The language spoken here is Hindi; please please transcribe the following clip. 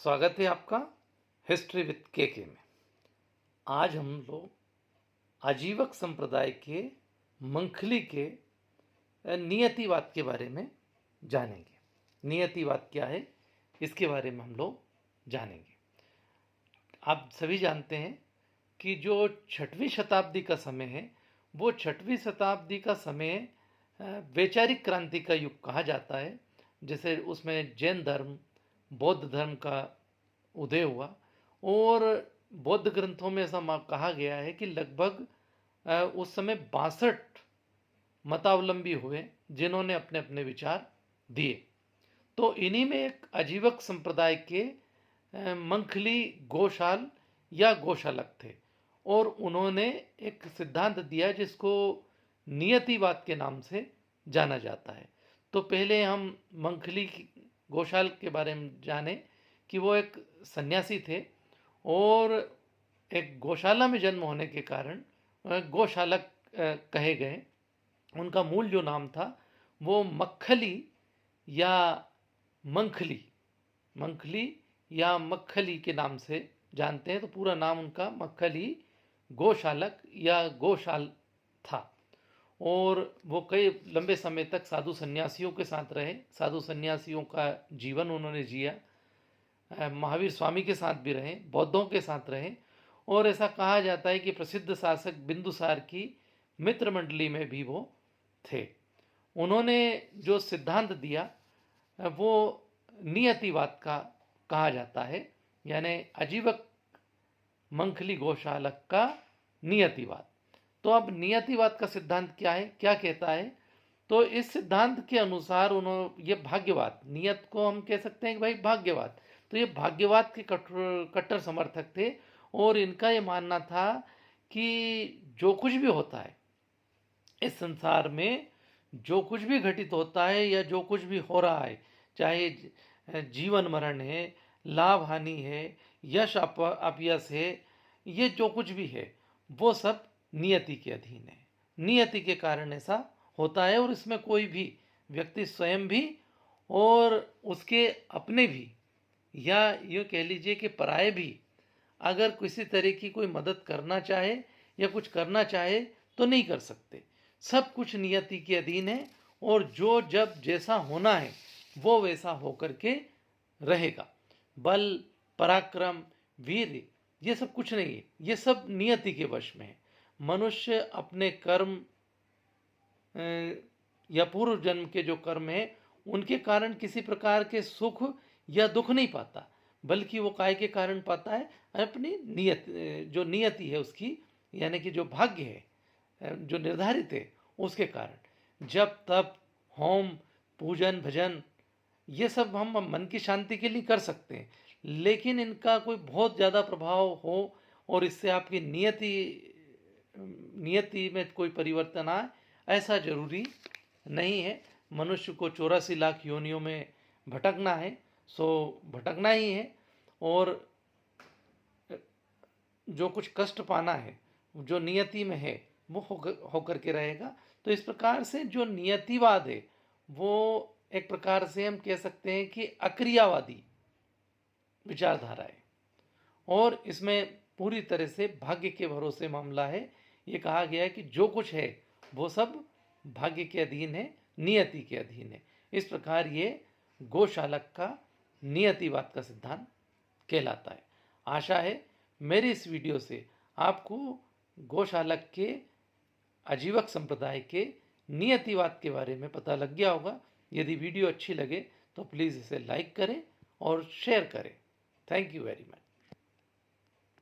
स्वागत है आपका हिस्ट्री विद के में। आज हम लोग आजीवक संप्रदाय के मंखली के नियतिवाद के बारे में जानेंगे। नियतिवाद क्या है इसके बारे में हम लोग जानेंगे। आप सभी जानते हैं कि जो 6वीं शताब्दी का समय है वो 6वीं शताब्दी का समय वैचारिक क्रांति का युग कहा जाता है। जैसे उसमें जैन धर्म, बौद्ध धर्म का उदय हुआ और बौद्ध ग्रंथों में ऐसा कहा गया है कि लगभग उस समय 62 मतावलंबी हुए जिन्होंने अपने अपने विचार दिए। तो इन्हीं में एक आजीवक संप्रदाय के मंखली गोशाल या गोशालक थे और उन्होंने एक सिद्धांत दिया जिसको नियतिवाद के नाम से जाना जाता है। तो पहले हम मंखली गोशाल के बारे में जाने कि वो एक सन्यासी थे और एक गौशाला में जन्म होने के कारण गौशालक कहे गए। उनका मूल जो नाम था वो मक्खली या मंखली या मक्खली के नाम से जानते हैं। तो पूरा नाम उनका मक्खली गौशालक या गौशाल था और वो कई लंबे समय तक साधु सन्यासियों के साथ रहे। साधु सन्यासियों का जीवन उन्होंने जिया। महावीर स्वामी के साथ भी रहे, बौद्धों के साथ रहे और ऐसा कहा जाता है कि प्रसिद्ध शासक बिंदुसार की मित्र मंडली में भी वो थे। उन्होंने जो सिद्धांत दिया वो नियतिवाद का कहा जाता है, यानी आजीवक मंखली गौशालक का नियतिवाद। तो अब नियतिवाद का सिद्धांत क्या है, क्या कहता है? तो इस सिद्धांत के अनुसार उन्होंने ये भाग्यवाद, नियत को हम कह सकते हैं कि भाई भाग्यवाद, तो ये भाग्यवाद के कट्टर समर्थक थे और इनका ये मानना था कि जो कुछ भी होता है इस संसार में, जो कुछ भी घटित होता है या जो कुछ भी हो रहा है, चाहे जीवन मरण है, लाभ हानि है, यश अपयश है, ये जो कुछ भी है वो सब नियति के अधीन है। नियति के कारण ऐसा होता है और इसमें कोई भी व्यक्ति स्वयं भी और उसके अपने भी या यूँ कह लीजिए कि पराये भी अगर किसी तरह की कोई मदद करना चाहे या कुछ करना चाहे तो नहीं कर सकते। सब कुछ नियति के अधीन है और जो जब जैसा होना है वो वैसा होकर के रहेगा। बल, पराक्रम, वीर ये सब कुछ नहीं है, ये सब नियति के वश में है। मनुष्य अपने कर्म या पूर्व जन्म के जो कर्म है उनके कारण किसी प्रकार के सुख या दुख नहीं पाता, बल्कि वो काय के कारण पाता है अपनी नियत, जो नियति है उसकी, यानी कि जो भाग्य है जो निर्धारित है उसके कारण। जब तप, होम, पूजन, भजन ये सब हम मन की शांति के लिए कर सकते हैं, लेकिन इनका कोई बहुत ज़्यादा प्रभाव हो और इससे आपकी नियति में कोई परिवर्तन आए ऐसा जरूरी नहीं है। मनुष्य को 84 लाख योनियों में भटकना है, सो भटकना ही है और जो कुछ कष्ट पाना है जो नियति में है वो होकर के रहेगा। तो इस प्रकार से जो नियतिवाद है वो एक प्रकार से हम कह सकते हैं कि अक्रियावादी विचारधारा है और इसमें पूरी तरह से भाग्य के भरोसे मामला है। ये कहा गया है कि जो कुछ है वो सब भाग्य के अधीन है, नियति के अधीन है। इस प्रकार ये गौशालक का नियतिवाद का सिद्धांत कहलाता है। आशा है मेरी इस वीडियो से आपको गौशालक के आजीवक संप्रदाय के नियतिवाद के बारे में पता लग गया होगा। यदि वीडियो अच्छी लगे तो प्लीज़ इसे लाइक करें और शेयर करें। Thank you very much.